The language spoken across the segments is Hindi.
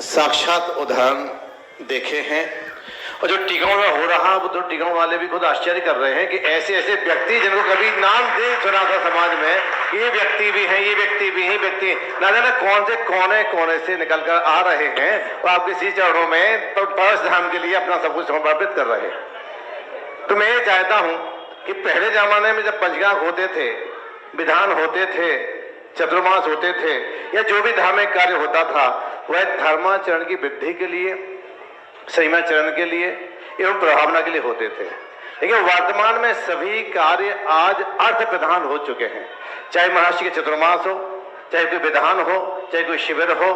साक्षात उदाहरण देखे हैं। और जो टीकों में हो रहा वो तो टीकों वाले भी खुद आश्चर्य कर रहे हैं कि ऐसे ऐसे व्यक्ति जिनको कभी नाम नहीं सुना था समाज में, ये व्यक्ति भी हैं, ये व्यक्ति भी हैं, व्यक्ति ना जाने कौन से कोने कोने से निकल कर आ रहे हैं और आपके इसी चरणों में तो परस धाम के लिए अपना सब कुछ समर्पित कर रहे हैं। तो मैं ये चाहता हूं कि पहले जमाने में जब पंचगांव होते थे, विधान होते थे, चतुर्मास होते थे, या जो भी धार्मिक कार्य होता था वह धर्माचरण की वृद्धि के लिए, संयमाचरण के लिए एवं प्रभावना के लिए होते थे। लेकिन वर्तमान में सभी कार्य आज अर्थ प्रधान हो चुके हैं। चाहे महर्षि के चतुर्मास हो, चाहे कोई विधान हो, चाहे कोई शिविर हो,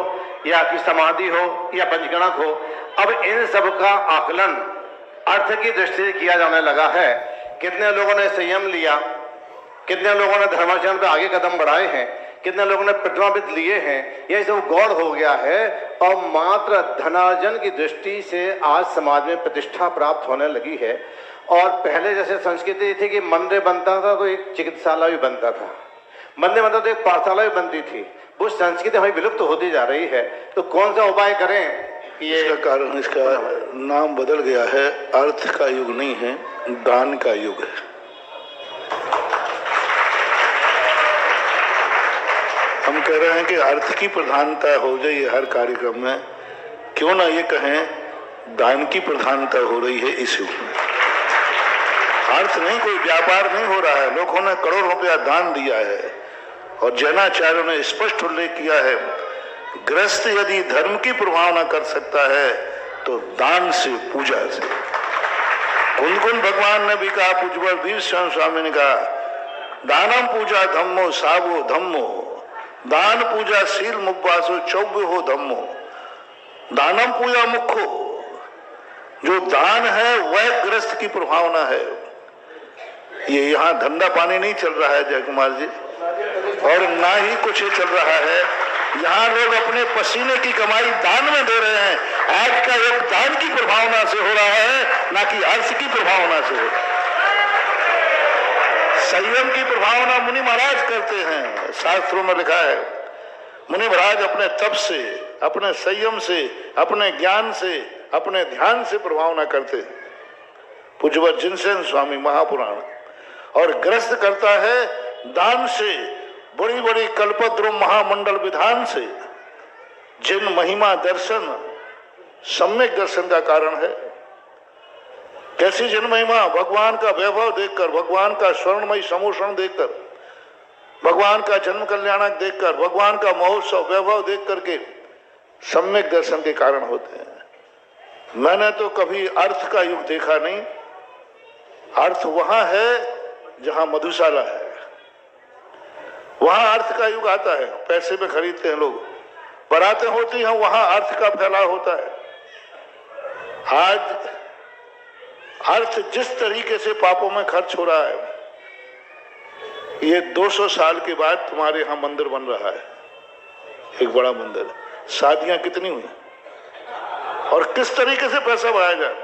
या कोई समाधि हो, या पंचगणक हो, अब इन सब का आकलन अर्थ की दृष्टि से किया जाने लगा है। कितने लोगों ने संयम लिया, कितने लोगों ने धर्माचरण पर आगे कदम बढ़ाए हैं, कितने लोगों ने प्रतिमापित लिए हैं, यह सब गौड़ हो गया है और मात्र धनार्जन की दृष्टि से आज समाज में प्रतिष्ठा प्राप्त होने लगी है। और पहले जैसे संस्कृति थी कि मंदिर बनता था तो एक चिकित्सालय भी बनता था, मंदिर बनता तो एक पाठशाला भी बनती थी, वो संस्कृति हमें विलुप्त होती जा रही है। तो कौन सा उपाय करें? ये इसका कारण इसका नाम बदल गया है। अर्थ का युग नहीं है, दान का युग है। हम कह रहे हैं कि अर्थ की प्रधानता हो जाए हर कार्यक्रम में, क्यों ना ये कहें दान की प्रधानता हो रही है इस युग में। अर्थ नहीं, कोई व्यापार नहीं हो रहा है। लोगों ने करोड़ रुपया दान दिया है और जैनाचार्यों ने स्पष्ट उल्लेख किया है, गृहस्थ यदि धर्म की प्रभावना कर सकता है तो दान से, पूजा से। कुंदकुंद भगवान ने भी कहा, पूज्यवर वीर स्वामी ने कहा, दानम पूजा धम्मो सावो धम्मो, दान पूजा शील मुब्बासो चौव्य हो धम्मो, दानम पूजा मुखो। जो दान है वह गृहस्थ की प्रभावना है। ये यहाँ धंधा पानी नहीं चल रहा है जय कुमार जी, और ना ही कुछ चल रहा है। यहाँ लोग अपने पसीने की कमाई दान में दे रहे हैं। आज का योग दान की प्रभावना से हो रहा है, ना कि अर्थ की प्रभावना से हो रहा है। संयम की प्रभावना मुनि महाराज करते हैं, शास्त्रों में लिखा है। मुनि महाराज अपने तप से, अपने संयम से, अपने ज्ञान से, अपने ध्यान से प्रभावना करते हैं। पूज्यवर जिनसेन स्वामी महापुराण। और ग्रस्त करता है दान से, बड़ी बड़ी कल्पद्रुम महामंडल विधान से, जिन महिमा दर्शन सम्यक दर्शन का कारण है। कैसी जिन महिमा, भगवान का वैभव देखकर, भगवान का स्वर्णमयी समोषण देखकर, भगवान का जन्म कल्याणक देखकर, भगवान का महोत्सव वैभव देख करके सम्यक दर्शन के कारण होते हैं। मैंने तो कभी अर्थ का युग देखा नहीं। अर्थ वहां है जहां मधुशाला है, वहां अर्थ का युग आता है। पैसे में खरीदते हैं लोग, बारातें होती हैं, वहां अर्थ का फैलाव होता है। आज अर्थ जिस तरीके से पापों में खर्च हो रहा है, ये 200 साल के बाद तुम्हारे यहां मंदिर बन रहा है, एक बड़ा मंदिर। शादियां कितनी हुई और किस तरीके से पैसा बढ़ाया जाए।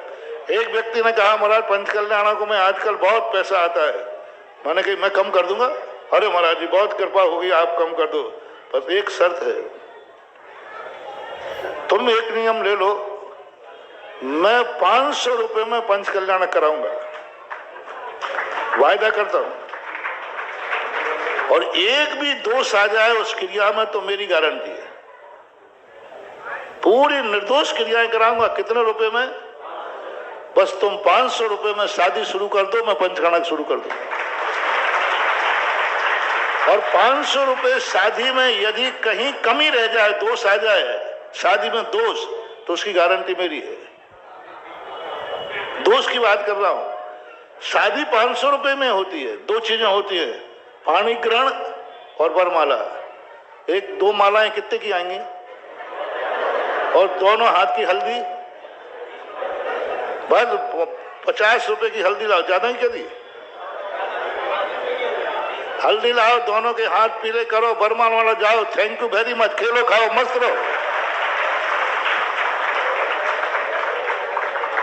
एक व्यक्ति ने कहा, महाराज पंचकल्याणों को में आजकल बहुत पैसा आता है। मैंने कहा मैं कम कर दूंगा। अरे महाराज जी बहुत कृपा होगी, आप कम कर दो, बस एक शर्त है, तुम एक नियम ले लो, मैं 500 रुपए में पंचकल्याण कराऊंगा, वायदा करता हूं। और एक भी दोष आ जाए उस क्रिया में तो मेरी गारंटी है, पूरी निर्दोष क्रियाएं कराऊंगा। कितने रुपए में? बस तुम 500 रुपए में शादी शुरू कर दो, मैं पंचकल्याण शुरू कर दूं। और 500 रुपए शादी में यदि कहीं कमी रह जाए, दोष आ जाए शादी में दोष, तो उसकी गारंटी मेरी है। दोष की बात कर रहा हूं। शादी 500 रुपए में होती है। दो चीजें होती है, पाणी ग्रहण और वरमाला। एक दो मालाएं कितने की आएंगी? और दोनों हाथ की हल्दी, बस 50 रुपए की हल्दी लाओ, ज्यादा ही क्या दी? हल्दी लाओ, दोनों के हाथ पीले करो, वरमाला वाला जाओ, थैंक यू वेरी मच, खेलो खाओ मस्त रहो।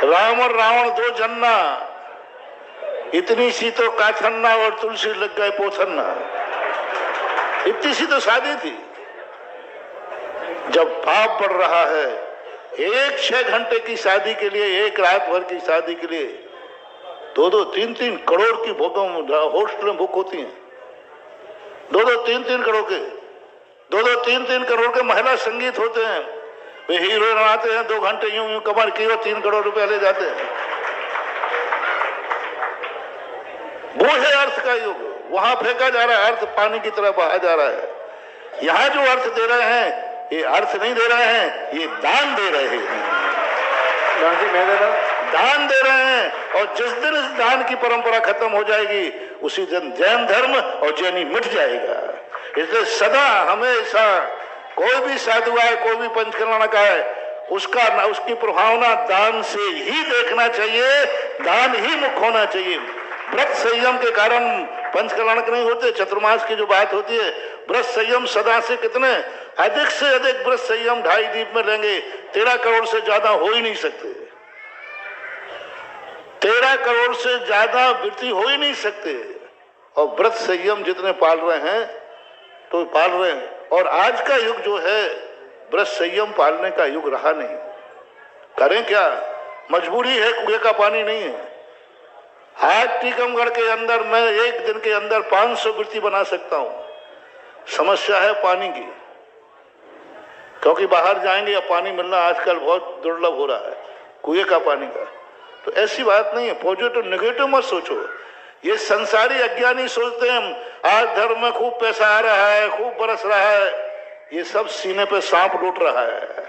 राम और रावण दो जन्ना, इतनी सी तो काछन्ना और तुलसी लग गए पोथन्ना। इतनी सी तो शादी थी। जब पाप बढ़ रहा है एक 6 घंटे की शादी के लिए, एक रात भर की शादी के लिए 2-2, 3-3 करोड़ की होस्टलें बुक होती हैं। 2-2, 3-3 करोड़ के 2-2, 3-3 करोड़ के महिला संगीत होते हैं। वे हीरोइन आते हैं, 2 घंटे यूं यूं कमर की और 3 करोड़ रुपया ले जाते हैं। वो है अर्थ का युग। वहां फेंका जा रहा है अर्थ, पानी की तरह बहा जा रहा है। यहाँ जो अर्थ दे रहे हैं, ये अर्थ नहीं दे रहे हैं, ये दान दे रहे हैं। दान दे रहे हैं। और जिस दिन इस दान की परंपरा खत्म हो जाएगी, उसी दिन जैन धर्म और जैनी मिट जाएगा। इसलिए सदा हमेशा कोई भी साधु आए, कोई भी पंचकल्याणक आए, उसकी प्रभावना दान से ही देखना चाहिए, दान ही मुख्य होना चाहिए। व्रत संयम के कारण पंचकल्याणक नहीं होते। चतुर्मास की जो बात होती है, व्रत संयम सदा से कितने अधिक से अधिक व्रत संयम 2.5 दीप में लेंगे, 13 करोड़ से ज्यादा हो ही नहीं सकते। 13 करोड़ से ज्यादा वृत्ति हो ही नहीं सकते। और व्रत संयम जितने पाल रहे हैं तो पाल रहे हैं। और आज का युग जो है, व्रत संयम पालने का युग रहा नहीं। करें क्या, मजबूरी है, कुएं का पानी नहीं है। आज टीकमगढ़ के अंदर मैं एक दिन के अंदर 500 वृत्ति बना सकता हूं। समस्या है पानी की, क्योंकि बाहर जाएंगे या पानी मिलना आजकल बहुत दुर्लभ हो रहा है, कुएं का पानी का। तो ऐसी बात नहीं है। पॉजिटिव नेगेटिव मत सोचो। ये संसारी अज्ञानी सोचते हैं आज धर्म में खूब पैसा आ रहा है, खूब बरस रहा है। ये सब सीने पे सांप लूट रहा है।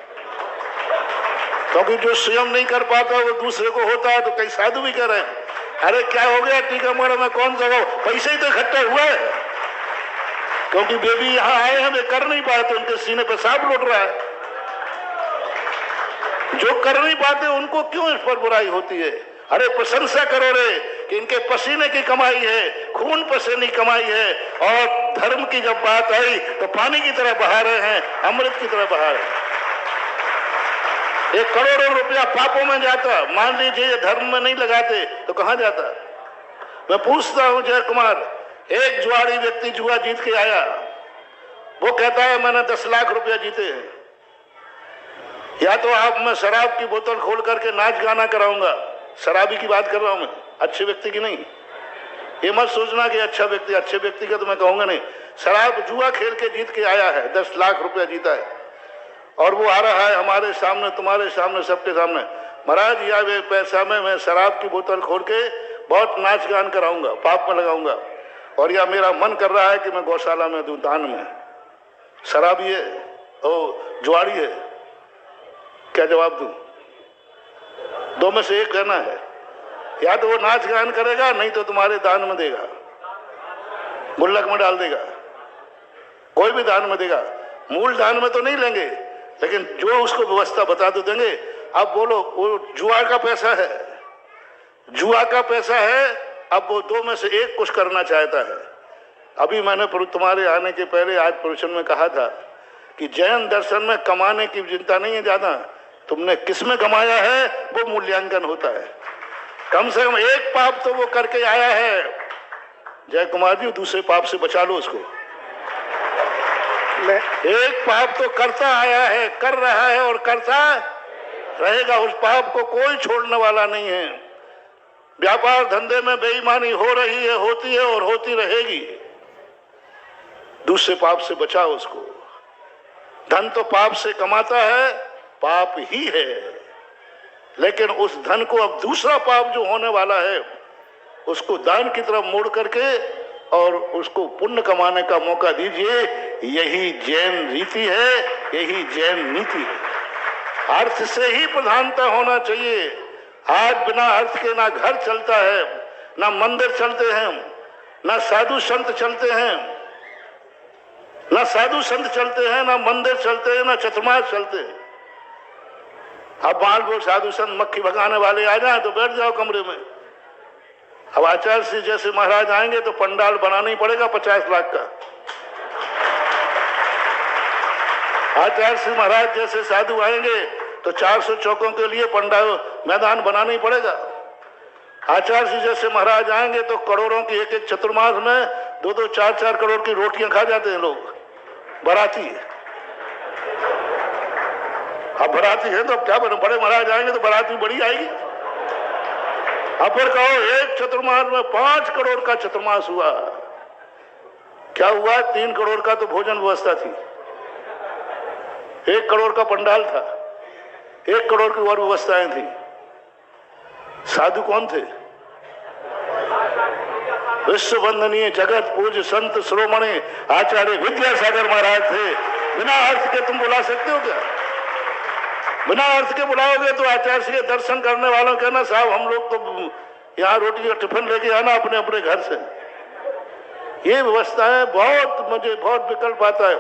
क्योंकि जो स्वयं नहीं कर पाता वो दूसरे को होता है। तो कई साधु भी कह रहे हैं, अरे क्या हो गया टीकमगढ़ में, कौन सा पैसे ही तो इकट्ठा हुआ है। क्योंकि वे भी यहाँ आए हैं, वे कर नहीं पाए तो उनके सीने पे सांप लौट रहा है। जो कर नहीं पाते उनको क्यों इस पर बुराई होती है। अरे प्रशंसा करो रे कि इनके पसीने की कमाई है, खून पसीने की कमाई है। और धर्म की जब बात आई तो पानी की तरह बहा रहे हैं, अमृत की तरह बहा रहे हैं। 1 करोड़ों रुपया पापों में जाता। मान लीजिए धर्म में नहीं लगाते तो कहां जाता। मैं पूछता हूं जय कुमार, एक जुआरी व्यक्ति जुआ जीत के आया, वो कहता है मैंने 10 लाख रुपया जीते हैं। या तो आप, मैं शराब की बोतल खोल करके नाच गाना कराऊंगा। शराबी की बात कर रहा हूं मैं, अच्छे व्यक्ति की नहीं। ये मत सोचना कि अच्छे व्यक्ति का तो मैं कहूंगा नहीं। शराब जुआ खेल के जीत के आया है, 10 लाख रुपया जीता है। और वो आ रहा है हमारे सामने, तुम्हारे सामने, सबके सामने, महाराज या वे पैसा में मैं शराब की बोतल खोल के बहुत नाच गान कराऊंगा, पाप में लगाऊंगा। और या मेरा मन कर रहा है कि मैं गौशाला में दूं दान में। शराबी है और जुआरी है, क्या जवाब दूं? 2 में से एक कहना है। या तो वो नाच गान करेगा, नहीं तो तुम्हारे दान में देगा, गुल्लक में डाल देगा, कोई भी दान में देगा। मूल दान में तो नहीं लेंगे, लेकिन जो उसको व्यवस्था बता दो देंगे। अब बोलो, वो जुआ का पैसा है, जुआ का पैसा है। अब वो 2 में से एक कुछ करना चाहता है। अभी मैंने तुम्हारे आने के पहले आज प्रवचन में कहा था कि जैन दर्शन में कमाने की चिंता नहीं है ज्यादा, तुमने किस में कमाया है वो मूल्यांकन होता है। कम से कम एक पाप तो वो करके आया है। जय कुमार जी, दूसरे पाप से बचा लो उसको। एक पाप तो करता आया है, कर रहा है और करता रहेगा। उस पाप को कोई छोड़ने वाला नहीं है। व्यापार धंधे में बेईमानी हो रही है, होती है और होती रहेगी। दूसरे पाप से बचाओ उसको। धन तो पाप से कमाता है, पाप ही है। लेकिन उस धन को अब दूसरा पाप जो होने वाला है उसको दान की तरफ मोड़ करके और उसको पुण्य कमाने का मौका दीजिए। यही जैन रीति है, यही जैन नीति है। अर्थ से ही प्रधानता होना चाहिए। आज बिना अर्थ के ना घर चलता है, ना मंदिर चलते हैं, ना साधु संत चलते हैं, ना साधु संत चलते हैं, ना मंदिर चलते हैं, ना चतुर्मास चलते हैं। अब मान लो साधु संत मक्खी भगाने वाले आ जाए तो बैठ जाओ कमरे में। अब आचार्य श्री जैसे महाराज आएंगे तो पंडाल बनाना ही पड़ेगा 50 लाख का। आचार्य श्री महाराज जैसे साधु आएंगे तो 400 चौकों के लिए पंडाल मैदान बनाना ही पड़ेगा। आचार्य श्री जैसे महाराज आएंगे तो करोड़ों की एक चतुर्मास में 2-2, 4-4 करोड़ की रोटियां खा जाते हैं लोग, बाराती। अब बाराती है तो अब क्या बड़े महाराज आएंगे तो बारात भी बड़ी आएगी। अब फिर कहो एक चतुर्मास में 5 करोड़ का चतुर्मास हुआ। क्या हुआ? 3 करोड़ का तो भोजन व्यवस्था थी, 1 करोड़ का पंडाल था, 1 करोड़ की और व्यवस्थाएं थी। साधु कौन थे? विश्व वंदनीय जगत पूज्य संत शिरोमणि आचार्य विद्यासागर महाराज थे। बिना अर्थ के तुम बुला सकते हो क्या? बिना अर्थ के बुलाओगे तो आचार्य के दर्शन करने वालों कहना साहब हम लोग तो यहाँ रोटी और टिफिन लेके आना अपने अपने घर से। ये व्यवस्था है। मुझे बहुत विकल्प आता है।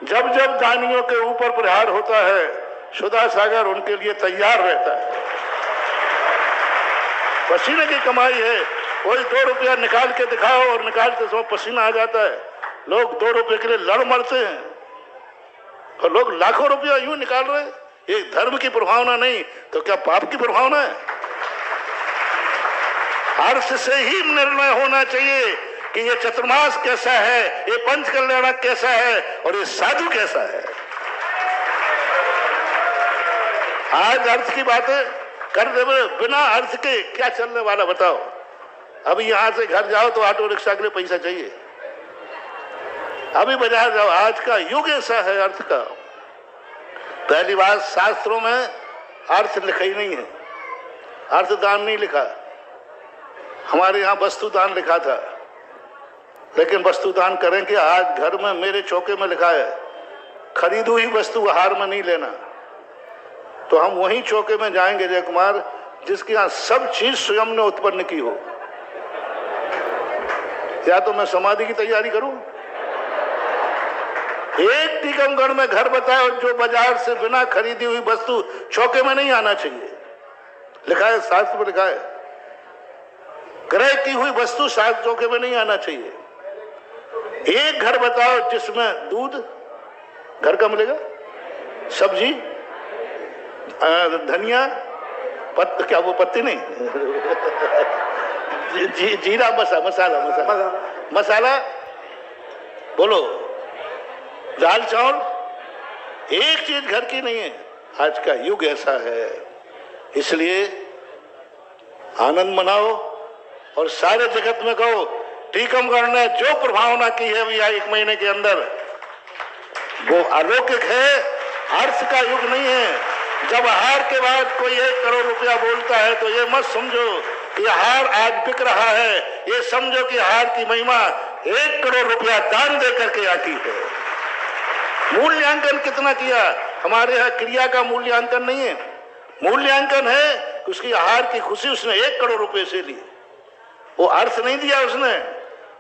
जब जब दानियों के ऊपर प्रहार होता है सुधा सागर उनके लिए तैयार रहता है। पसीने की कमाई है। कोई 2 रुपया निकाल के दिखाओ और निकालते समय पसीना आ जाता है। लोग 2 रुपये के लिए लड़ मरते हैं और लोग लाखों रुपया यूं निकाल रहे हैं। ये धर्म की प्रभावना नहीं तो क्या पाप की प्रभावना है? अर्थ से ही निर्णय होना चाहिए कि ये चतुर्मास कैसा है, ये पंच कल्याणक कैसा है और ये साधु कैसा है। आज अर्थ की बातें कर दे बिना अर्थ के क्या चलने वाला बताओ। अभी यहां से घर जाओ तो ऑटो रिक्शा के लिए पैसा चाहिए। अभी बाजार जाओ। आज का युग ऐसा है अर्थ का। पहली बात, शास्त्रों में अर्थ लिखा ही नहीं है, अर्थदान नहीं लिखा। हमारे यहाँ वस्तुदान लिखा था, लेकिन वस्तुदान करें कि आज घर में मेरे चौके में लिखा है खरीदी हुई वस्तु आहार में नहीं लेना। तो हम वही चौके में जाएंगे जय कुमार जिसके यहाँ सब चीज स्वयं ने उत्पन्न की हो। या तो मैं समाधि की तैयारी करूं। एक टीकमगढ़ में घर बताओ जो बाजार से बिना खरीदी हुई वस्तु चौके में नहीं आना चाहिए। लिखा है, शास्त्र में लिखा है क्रय की हुई वस्तु शास्त्र चौके में नहीं आना चाहिए। एक घर बताओ जिसमें दूध घर का मिलेगा, सब्जी, धनिया, क्या वो पत्ती नहीं जीरा मसाला बोलो, दाल चावल, एक चीज घर की नहीं है। आज का युग ऐसा है। इसलिए आनंद मनाओ और सारे जगत में कहो टीकमगढ़ ने जो प्रभावना की है भैया 1 महीने के अंदर वो अलौकिक है। अर्थ का युग नहीं है। जब हार के बाद कोई 1 करोड़ रुपया बोलता है तो ये मत समझो कि हार आज बिक रहा है। ये समझो कि हार की महिमा 1 करोड़ रुपया दान दे करके आती है। मूल्यांकन कितना किया? हमारे यहाँ क्रिया का मूल्यांकन नहीं है। मूल्यांकन है उसकी आहार की खुशी उसने 1 करोड़ रुपए से ली। वो अर्थ नहीं दिया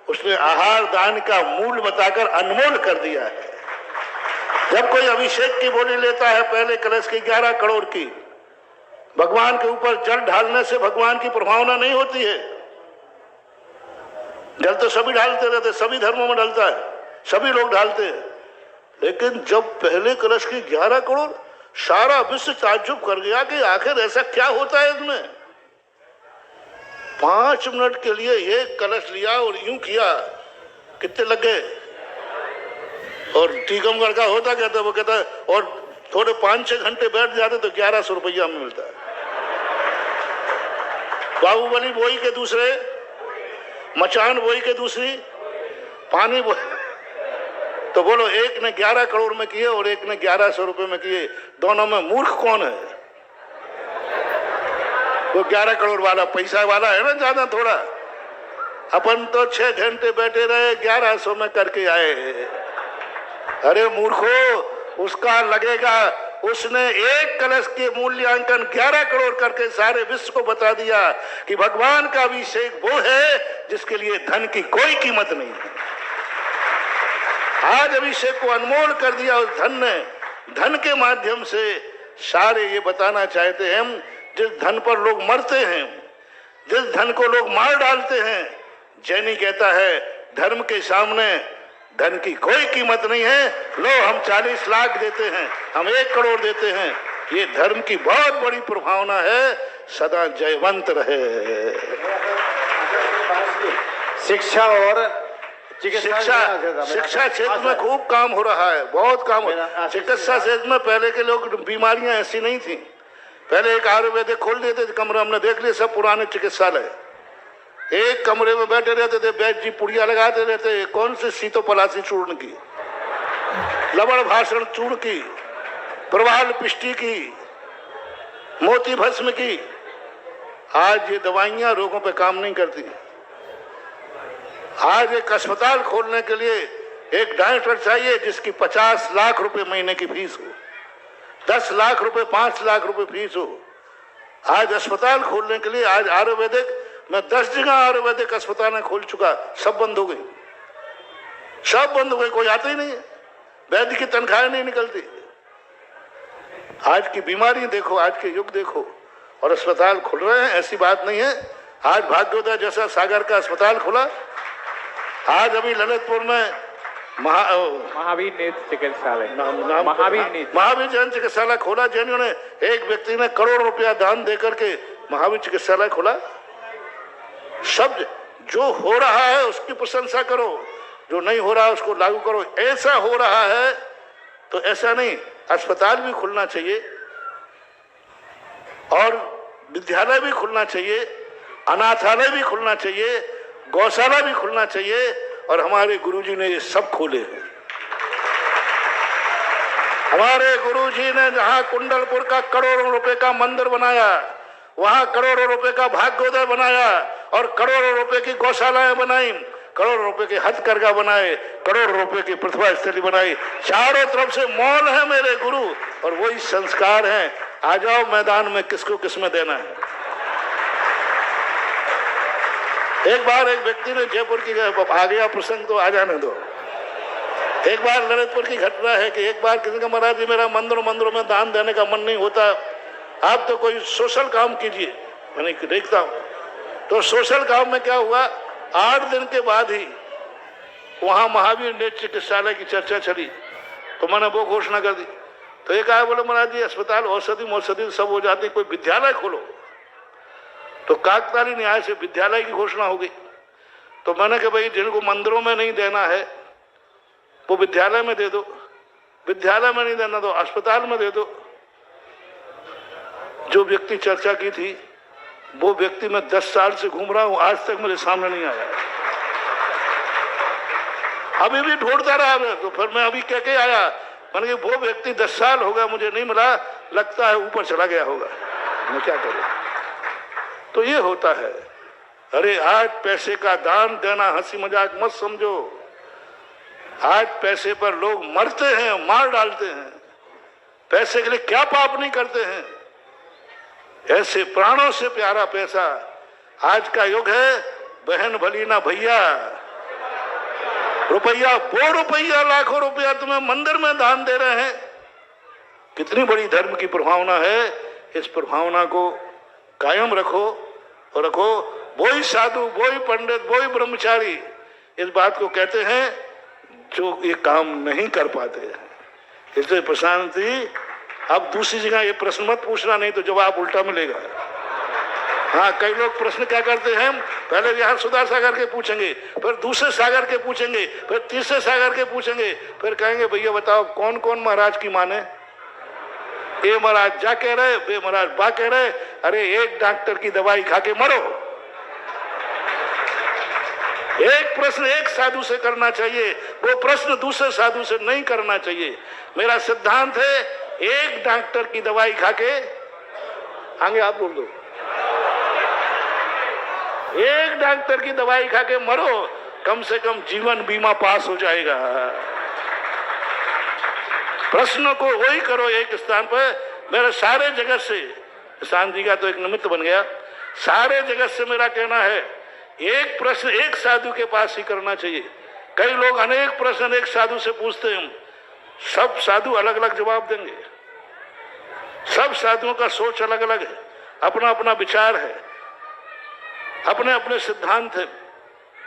उसने आहार दान का मूल्य बताकर अनमोल कर दिया है। जब कोई अभिषेक की बोली लेता है पहले कलश की 11 करोड़ की, भगवान के ऊपर जल ढालने से भगवान की प्रभावना नहीं होती है। जल तो सभी ढालते रहते, सभी धर्मों में ढलता है, सभी लोग ढालते हैं। लेकिन जब पहले कलश की 11 करोड़, सारा विश्व ताज्जुब कर गया कि आखिर ऐसा क्या होता है इसमें। 5 मिनट के लिए एक कलश लिया और यूं किया, कितने लग गए? और टीकमगढ़ का होता क्या था, वो कहता और थोड़े 5-6 घंटे बैठ जाते तो 1100 रुपया में मिलता है। बाहुबली बोई के दूसरे, मचान बोई के दूसरी, पानी बोई। तो बोलो एक ने 11 करोड़ में किए और एक ने 1100 रुपए में किए, दोनों में मूर्ख कौन है? वो 11 करोड़ वाला पैसा वाला है ना ज्यादा थोड़ा। अपन तो 6 घंटे बैठे रहे 1100 में करके आए। अरे मूर्खो, उसका लगेगा उसने एक कलश के मूल्यांकन 11 करोड़ करके सारे विश्व को बता दिया कि भगवान का अभिषेक वो है जिसके लिए धन की कोई कीमत नहीं है। आज अभिषेक को अनमोल कर दिया उस धन ने। धन के माध्यम से सारे ये बताना चाहते हैं, जिस धन पर लोग मरते हैं, जिस धन को लोग मार डालते हैं, जैनी कहता है धर्म के सामने धन की कोई कीमत नहीं है। लो हम 40 लाख देते हैं, हम 1 करोड़ देते हैं, ये धर्म की बहुत बड़ी प्रभावना है। सदा जयवंत रहे। शिक्षा और शिक्षा क्षेत्र में खूब काम हो रहा है, बहुत काम हो रहा है। चिकित्सा क्षेत्र में पहले के लोग बीमारियां ऐसी नहीं थी। पहले एक आयुर्वेदिक खोल देते थे कमरा, हमने देख लिया सब पुराने चिकित्सालय, एक कमरे में बैठे रहते थे, वैद्य जी पुड़िया लगाते रहते, कौन से सीतोपलासी चूर्ण की, लवण भाषण चूर्ण की, प्रवाल पिष्टी की, मोती भस्म की। आज ये दवाइयां रोगों पे काम नहीं करती। आज एक अस्पताल खोलने के लिए एक डायरेक्टर चाहिए जिसकी 50 लाख रुपए महीने की फीस हो, 10 लाख रुपए, 5 लाख रुपए फीस हो। आज अस्पताल खोलने के लिए, आज आयुर्वेदिक, मैं 10 जगह आयुर्वेदिक अस्पताल खोल चुका, सब बंद हो गई, सब बंद हो गई, कोई आता ही नहीं है, वैद्य की तनख्वाहें नहीं निकलती। आज की बीमारी देखो, आज के युग देखो, और अस्पताल खुल रहे हैं, ऐसी बात नहीं है। आज भाग्योदय जैसा सागर का अस्पताल खुला, आज अभी ललितपुर में महावीर नेत्र चिकित्सालय, महावीर जैन चिकित्सालय खोला, जिन्होंने एक व्यक्ति ने करोड़ रुपया दान देकर के महावीर चिकित्सालय खोला। सब जो हो रहा है उसकी प्रशंसा करो, जो नहीं हो रहा है उसको लागू करो। ऐसा हो रहा है तो ऐसा नहीं, अस्पताल भी खुलना चाहिए और विद्यालय भी खुलना चाहिए, अनाथालय भी खुलना चाहिए, गौशाला भी खुलना चाहिए। और हमारे गुरुजी ने ये सब खोले हैं। हमारे गुरुजी ने जहां कुंडलपुर का करोड़ों रुपए का मंदिर बनाया, वहां करोड़ों रुपए का भाग्योदय बनाया और करोड़ों रुपए की गौशालाएं बनाई, करोड़ों रुपए के हथकरघा बनाए, करोड़ों रुपए की प्रतिभा स्थली बनाई। चारों तरफ से मौन है मेरे गुरु, और वही संस्कार हैं। आ जाओ मैदान में, किसको किसमें देना है। एक बार एक व्यक्ति ने जयपुर की, आ गया प्रसंग तो आ जाने दो, एक बार ललितपुर की घटना है कि एक बार किसी का, महाराज जी मेरा मंदिरों में दान देने का मन नहीं होता, आप तो कोई सोशल काम कीजिए। मैंने देखता हूं तो सोशल काम में क्या हुआ, 8 दिन के बाद ही वहां महावीर नेत्र चिकित्सालय की चर्चा चली, तो मैंने वो घोषणा कर दी। तो एक आया, बोले महाराज जी अस्पताल औषधि सब हो जाती, कोई विद्यालय खोलो। तो काकताली न्याय से विद्यालय की घोषणा हो गई। तो मैंने कहा भाई जिनको मंदिरों में नहीं देना है वो विद्यालय में दे दो, विद्यालय में नहीं देना तो अस्पताल में दे दो। जो व्यक्ति चर्चा की थी वो व्यक्ति मैं 10 साल से घूम रहा हूं, आज तक मेरे सामने नहीं आया। अभी भी ढूंढता रहा मैं, तो फिर मैं अभी कह के आया, मैंने कहा वो व्यक्ति 10 साल हो गया मुझे नहीं मिला, लगता है ऊपर चला गया होगा, मैं क्या करूं। तो ये होता है। अरे आज पैसे का दान देना हंसी मजाक मत समझो। आज पैसे पर लोग मरते हैं, मार डालते हैं, पैसे के लिए क्या पाप नहीं करते हैं। ऐसे प्राणों से प्यारा पैसा, आज का युग है बहन भली ना भैया, रुपया वो रुपया, लाखों रुपया तुम्हें मंदिर में दान दे रहे हैं। कितनी बड़ी धर्म की प्रभावना है, इस प्रभावना को कायम रखो और रखो। वही साधु, वही पंडित, वही ब्रह्मचारी इस बात को कहते हैं जो ये काम नहीं कर पाते हैं। इसलिए प्रशांत जी अब दूसरी जगह ये प्रश्न मत पूछना, नहीं तो जवाब उल्टा मिलेगा। हाँ, कई लोग प्रश्न क्या करते हैं, पहले यहाँ सुधा सागर के पूछेंगे, फिर दूसरे सागर के पूछेंगे, फिर तीसरे सागर के पूछेंगे, फिर कहेंगे भैया बताओ कौन कौन महाराज की माने। ये महाराज जा कह रहे, वे महाराज बा कह रहे। अरे एक डॉक्टर की दवाई खा के मरो। एक प्रश्न एक साधु से करना चाहिए, वो प्रश्न दूसरे साधु से नहीं करना चाहिए। मेरा सिद्धांत है एक डॉक्टर की दवाई खा के, आगे आप बोल दो, एक डॉक्टर की दवाई खा के मरो, कम से कम जीवन बीमा पास हो जाएगा। प्रश्न को वही करो एक स्थान पर। मेरे सारे जगत से, किसान जी का तो एक निमित्त बन गया, सारे जगत से मेरा कहना है एक प्रश्न एक साधु के पास ही करना चाहिए। कई लोग अनेक प्रश्न एक साधु से पूछते हैं, सब साधु अलग अलग जवाब देंगे। सब साधुओं का सोच अलग अलग है, अपना अपना विचार है, अपने अपने सिद्धांत है,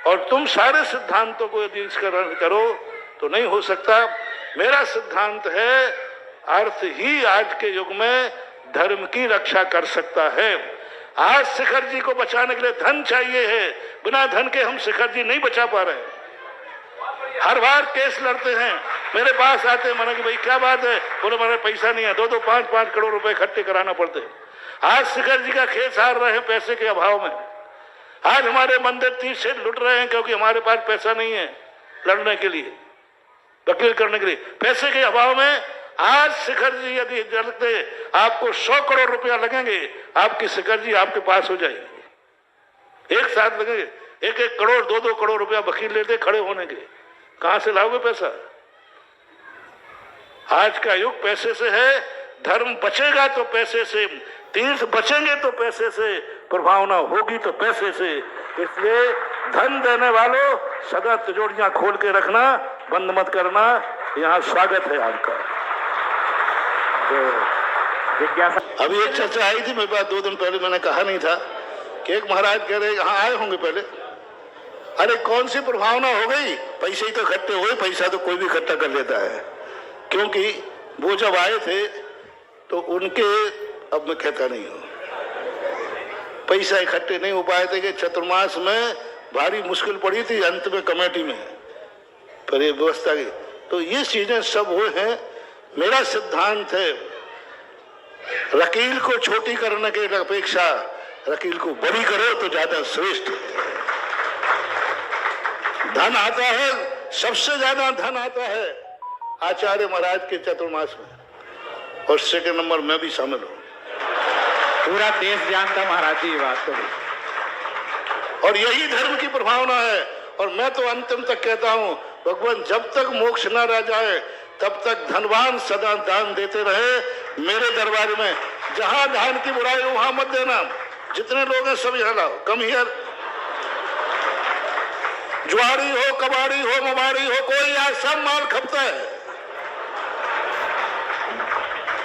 और तुम सारे सिद्धांतों को यदि करो तो नहीं हो सकता। मेरा सिद्धांत है अर्थ ही आज के युग में धर्म की रक्षा कर सकता है। आज शिखर जी को बचाने के लिए धन चाहिए है, बिना धन के हम शिखर जी नहीं बचा पा रहे। हर बार केस लड़ते हैं, मेरे पास आते हैं, मैंने कि भाई क्या बात है, बोले मेरे पैसा नहीं है, 2-2, 5-5 करोड़ रुपए इकट्ठे कराना पड़ते हैं। आज शिखर जी का खेस हार रहे हैं पैसे के अभाव में। आज हमारे मंदिर तीर से लुट रहे हैं क्योंकि हमारे पास पैसा नहीं है लड़ने के लिए, वकील करने के लिए। पैसे के अभाव में आज शिखर जी यदि जलते आपको 100 करोड़ रुपया लगेंगे, आपकी शिखर जी आपके पास हो जाएगी, एक साथ लगेंगे। 1-1 करोड़ 2-2 करोड़ रुपया वकील लेते खड़े होने के, कहां से लाओगे पैसा? आज का युग पैसे से है। धर्म बचेगा तो पैसे से, तीर्थ बचेंगे तो पैसे से, प्रभावना होगी तो पैसे से। इसलिए धन देने वालों सदा तिजोरियां खोल के रखना, बंद मत करना। यहाँ स्वागत है आपका। जिज्ञासा अभी एक चर्चा आई थी मेरे पास 2 दिन पहले, मैंने कहा नहीं था कि एक महाराज कह रहे यहाँ आए होंगे पहले, अरे कौन सी प्रभावना हो गई, पैसे ही तो इकट्ठे हुए, पैसा तो कोई भी इकट्ठा कर लेता है। क्योंकि वो जब आए थे तो उनके, अब मैं कहता नहीं हूं, पैसा इकट्ठे नहीं हो पाए थे कि चतुर्मास में भारी मुश्किल पड़ी थी, अंत में कमेटी में पर ये व्यवस्था की। तो ये चीजें सब हुए हैं। मेरा सिद्धांत है वकील को छोटी करने की अपेक्षा वकील को बड़ी करो तो ज्यादा श्रेष्ठ। धन आता है, सबसे ज्यादा धन आता है आचार्य महाराज के चतुर्मास में, और सेकंड नंबर में भी शामिल हूं। पूरा देश जानता महाराज जी ये बात तो। और यही धर्म की प्रभावना है। और मैं तो अंतिम तक कहता हूं, भगवान जब तक मोक्ष न रह जाए तब तक धनवान सदा दान देते रहे। मेरे दरबार में जहां दान की बुराई हो वहां मत देना। जितने लोग हैं सब यहाँ लाओ, कम हियर। जुआरी हो, कबाड़ी हो, मवाड़ी हो, कोई आज सब माल खपता है,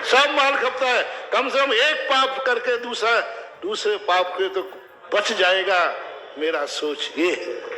सब माल खपता है। कम से कम एक पाप करके दूसरे पाप के तो बच जाएगा। मेरा सोच ये है।